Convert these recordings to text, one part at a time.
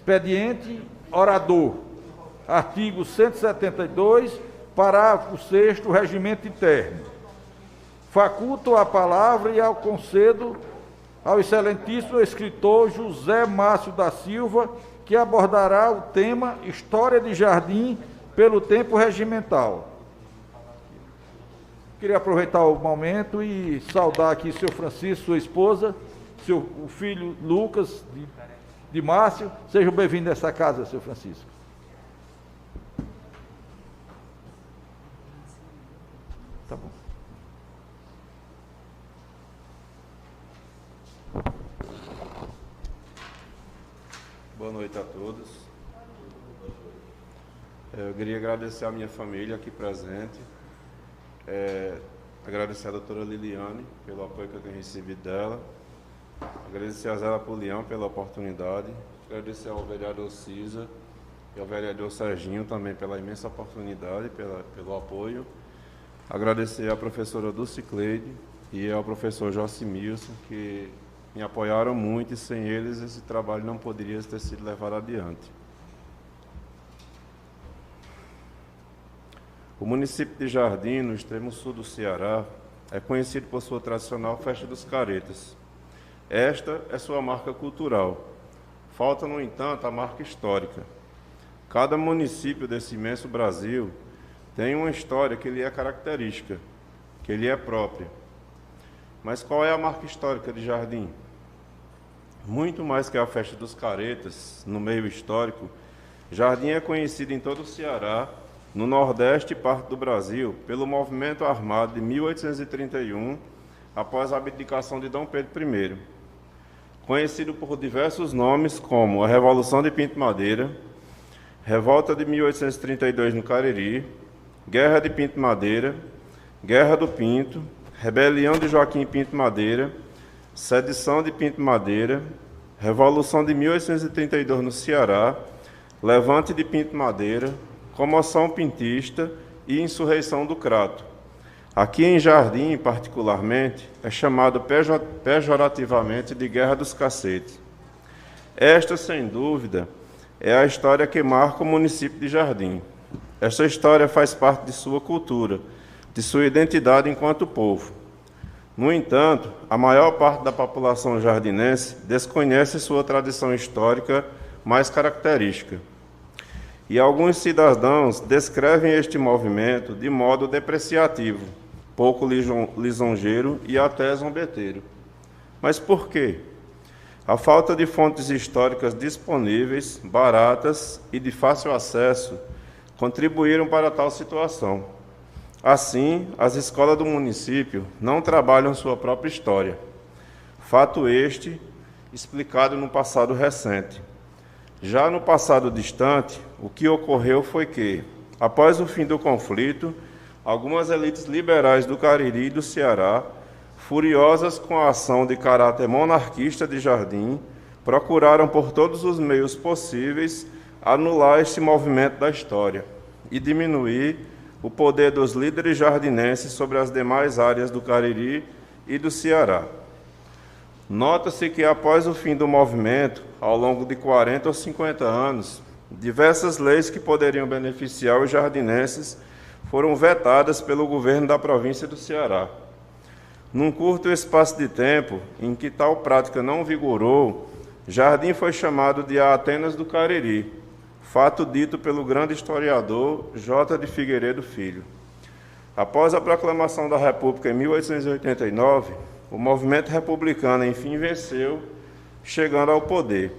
Expediente orador. Artigo 172, parágrafo 6º, regimento interno. Faculto a palavra e concedo ao excelentíssimo escritor José Márcio da Silva, que abordará o tema História de Jardim pelo tempo regimental. Queria aproveitar o momento e saudar aqui seu Francisco, sua esposa, o filho Lucas de Márcio. Sejam bem-vindos a essa casa, seu Francisco. Tá bom. Boa noite a todos. Eu queria agradecer a minha família aqui presente, agradecer a doutora Liliane pelo apoio que eu tenho recebido dela, agradecer a Zé Apolião pela oportunidade, agradecer ao vereador Cisa e ao vereador Serginho também pela imensa oportunidade, pelo apoio, agradecer à professora Dulcicleide e ao professor Josimilson, que me apoiaram muito, e sem eles esse trabalho não poderia ter sido levado adiante. O município de Jardim, no extremo sul do Ceará, é conhecido por sua tradicional Festa dos Caretas. Esta é sua marca cultural. Falta, no entanto, a marca histórica. Cada município desse imenso Brasil tem uma história que lhe é característica, que lhe é própria. Mas qual é a marca histórica de Jardim? Muito mais que a Festa dos Caretas, no meio histórico, Jardim é conhecido em todo o Ceará, no Nordeste e parte do Brasil, pelo movimento armado de 1831, após a abdicação de Dom Pedro I. Conhecido por diversos nomes, como a Revolução de Pinto Madeira, Revolta de 1832 no Cariri, Guerra de Pinto Madeira, Guerra do Pinto, Rebelião de Joaquim Pinto Madeira, Sedição de Pinto Madeira, Revolução de 1832 no Ceará, Levante de Pinto Madeira, Comoção Pintista e Insurreição do Crato. Aqui em Jardim, particularmente, é chamado pejorativamente de Guerra dos Cacetes. Esta, sem dúvida, é a história que marca o município de Jardim. Esta história faz parte de sua cultura, de sua identidade enquanto povo. No entanto, a maior parte da população jardinense desconhece sua tradição histórica mais característica. E alguns cidadãos descrevem este movimento de modo depreciativo, pouco lisonjeiro e até zombeteiro. Mas por quê? A falta de fontes históricas disponíveis, baratas e de fácil acesso contribuíram para tal situação. Assim, as escolas do município não trabalham sua própria história. Fato este explicado no passado recente. Já no passado distante, o que ocorreu foi que, após o fim do conflito, algumas elites liberais do Cariri e do Ceará, furiosas com a ação de caráter monarquista de Jardim, procuraram por todos os meios possíveis anular este movimento da história e diminuir o poder dos líderes jardinenses sobre as demais áreas do Cariri e do Ceará. Nota-se que, após o fim do movimento, ao longo de 40 ou 50 anos, diversas leis que poderiam beneficiar os jardinenses foram vetadas pelo governo da província do Ceará. Num curto espaço de tempo em que tal prática não vigorou, Jardim foi chamado de a Atenas do Cariri, fato dito pelo grande historiador J. de Figueiredo Filho. Após a proclamação da República em 1889, o movimento republicano enfim venceu, chegando ao poder.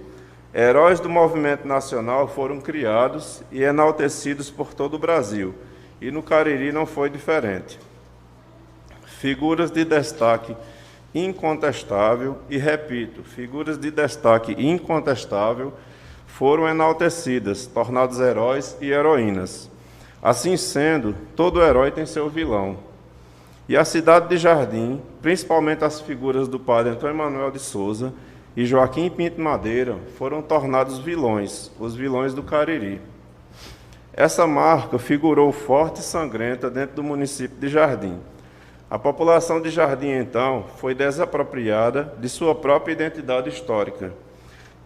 Heróis do movimento nacional foram criados e enaltecidos por todo o Brasil, e no Cariri não foi diferente. Figuras de destaque incontestável, e repito, figuras de destaque incontestável foram enaltecidas, tornados heróis e heroínas. Assim sendo, todo herói tem seu vilão. E a cidade de Jardim, principalmente as figuras do padre Antônio Manuel de Souza e Joaquim Pinto Madeira, foram tornados vilões, os vilões do Cariri. Essa marca figurou forte e sangrenta dentro do município de Jardim. A população de Jardim, então, foi desapropriada de sua própria identidade histórica.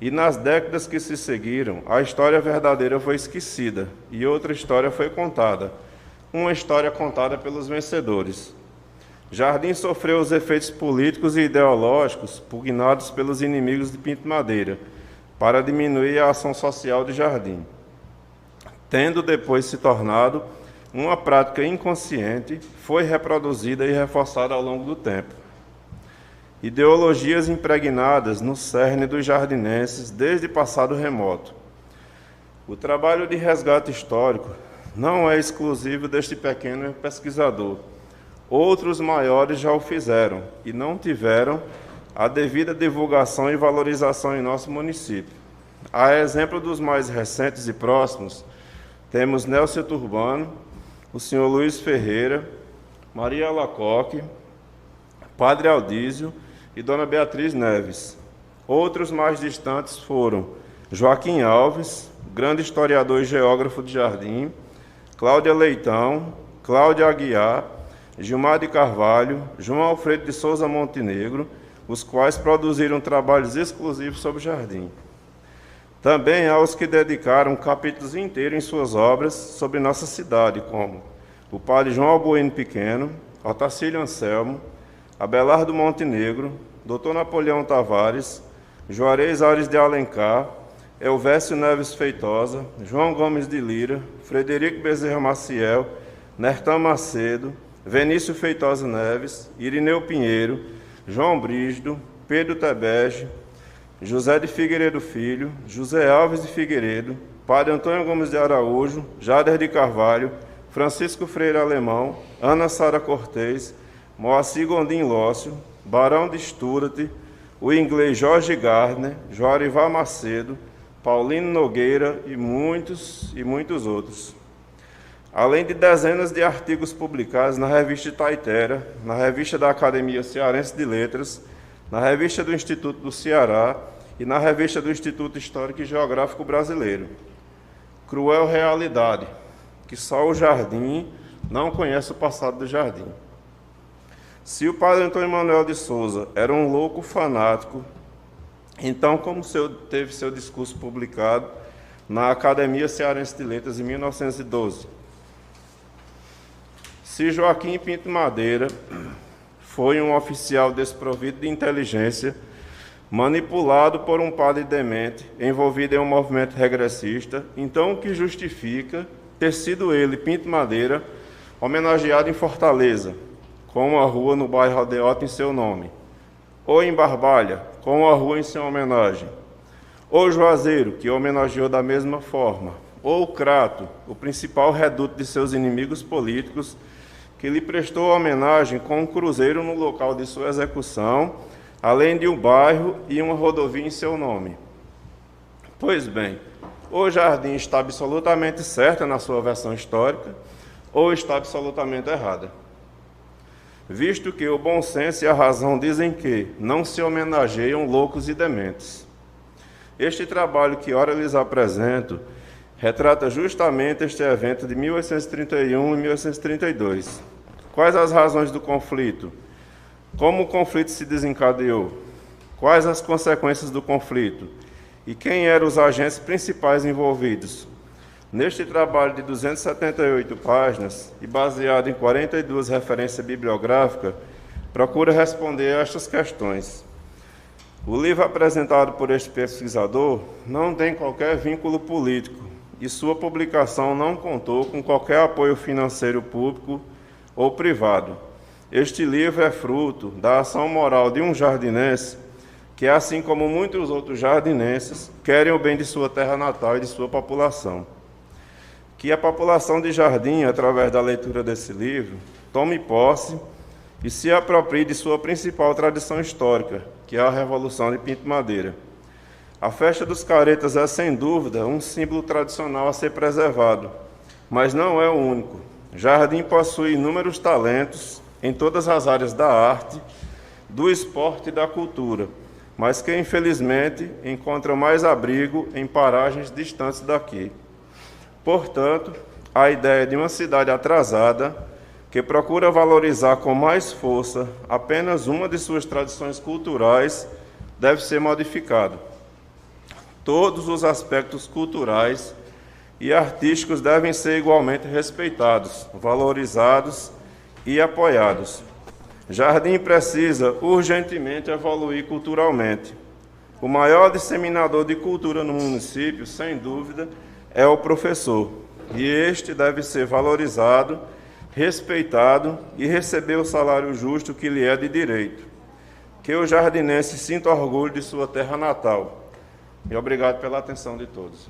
E nas décadas que se seguiram, a história verdadeira foi esquecida e outra história foi contada, uma história contada pelos vencedores. Jardim sofreu os efeitos políticos e ideológicos pugnados pelos inimigos de Pinto Madeira, para diminuir a ação social de Jardim, tendo depois se tornado uma prática inconsciente, foi reproduzida e reforçada ao longo do tempo. Ideologias impregnadas no cerne dos jardinenses desde passado remoto. O trabalho de resgate histórico não é exclusivo deste pequeno pesquisador. Outros maiores já o fizeram e não tiveram a devida divulgação e valorização em nosso município. A exemplo dos mais recentes e próximos, temos Nélcio Turbano, o senhor Luiz Ferreira, Maria Alacoque, Padre Aldísio e Dona Beatriz Neves. Outros mais distantes foram Joaquim Alves, grande historiador e geógrafo de Jardim, Cláudia Leitão, Cláudia Aguiar, Gilmar de Carvalho, João Alfredo de Souza Montenegro, os quais produziram trabalhos exclusivos sobre Jardim. Também há os que dedicaram capítulos inteiros em suas obras sobre nossa cidade, como o padre João Albuino Pequeno, Otacílio Anselmo, Abelardo Montenegro, Dr. Napoleão Tavares, Juarez Aires de Alencar, Elvésio Neves Feitosa, João Gomes de Lira, Frederico Bezerra Maciel, Nertão Macedo, Venício Feitosa Neves, Irineu Pinheiro, João Brígido, Pedro Tebege, José de Figueiredo Filho, José Alves de Figueiredo, Padre Antônio Gomes de Araújo, Jader de Carvalho, Francisco Freire Alemão, Ana Sara Cortês, Moacir Gondim Lócio, Barão de Stuart, o inglês Jorge Gardner, Joarivar Macedo, Paulino Nogueira e muitos outros. Além de dezenas de artigos publicados na Revista Itaitera, na Revista da Academia Cearense de Letras, na Revista do Instituto do Ceará e na Revista do Instituto Histórico e Geográfico Brasileiro. Cruel realidade, que só o Jardim não conhece o passado do Jardim. Se o padre Antônio Manuel de Souza era um louco fanático, então como teve seu discurso publicado na Academia Cearense de Letras em 1912? Se Joaquim Pinto Madeira foi um oficial desprovido de inteligência, manipulado por um padre demente, envolvido em um movimento regressista, então o que justifica ter sido ele, Pinto Madeira, homenageado em Fortaleza, com uma rua no bairro Aldeota em seu nome, ou em Barbalha, com uma rua em sua homenagem, ou Juazeiro, que homenageou da mesma forma, ou Crato, o principal reduto de seus inimigos políticos, que lhe prestou homenagem com um cruzeiro no local de sua execução, além de um bairro e uma rodovia em seu nome. Pois bem, ou Jardim está absolutamente certa na sua versão histórica, ou está absolutamente errada. Visto que o bom senso e a razão dizem que não se homenageiam loucos e dementes. Este trabalho que ora lhes apresento retrata justamente este evento de 1831 e 1832. Quais as razões do conflito? Como o conflito se desencadeou? Quais as consequências do conflito? E quem eram os agentes principais envolvidos? Neste trabalho de 278 páginas e baseado em 42 referências bibliográficas, procura responder a estas questões. O livro apresentado por este pesquisador não tem qualquer vínculo político e sua publicação não contou com qualquer apoio financeiro público ou privado. Este livro é fruto da ação moral de um jardinense que, assim como muitos outros jardinenses, querem o bem de sua terra natal e de sua população. Que a população de Jardim, através da leitura desse livro, tome posse e se aproprie de sua principal tradição histórica, que é a Revolução de Pinto Madeira. A festa dos caretas é, sem dúvida, um símbolo tradicional a ser preservado, mas não é o único. Jardim possui inúmeros talentos em todas as áreas da arte, do esporte e da cultura, mas que, infelizmente, encontram mais abrigo em paragens distantes daqui. Portanto, a ideia de uma cidade atrasada, que procura valorizar com mais força apenas uma de suas tradições culturais, deve ser modificada. Todos os aspectos culturais e artísticos devem ser igualmente respeitados, valorizados e apoiados. Jardim precisa urgentemente evoluir culturalmente. O maior disseminador de cultura no município, sem dúvida, é o professor, e este deve ser valorizado, respeitado e receber o salário justo que lhe é de direito. Que o jardinense sinta orgulho de sua terra natal. E obrigado pela atenção de todos.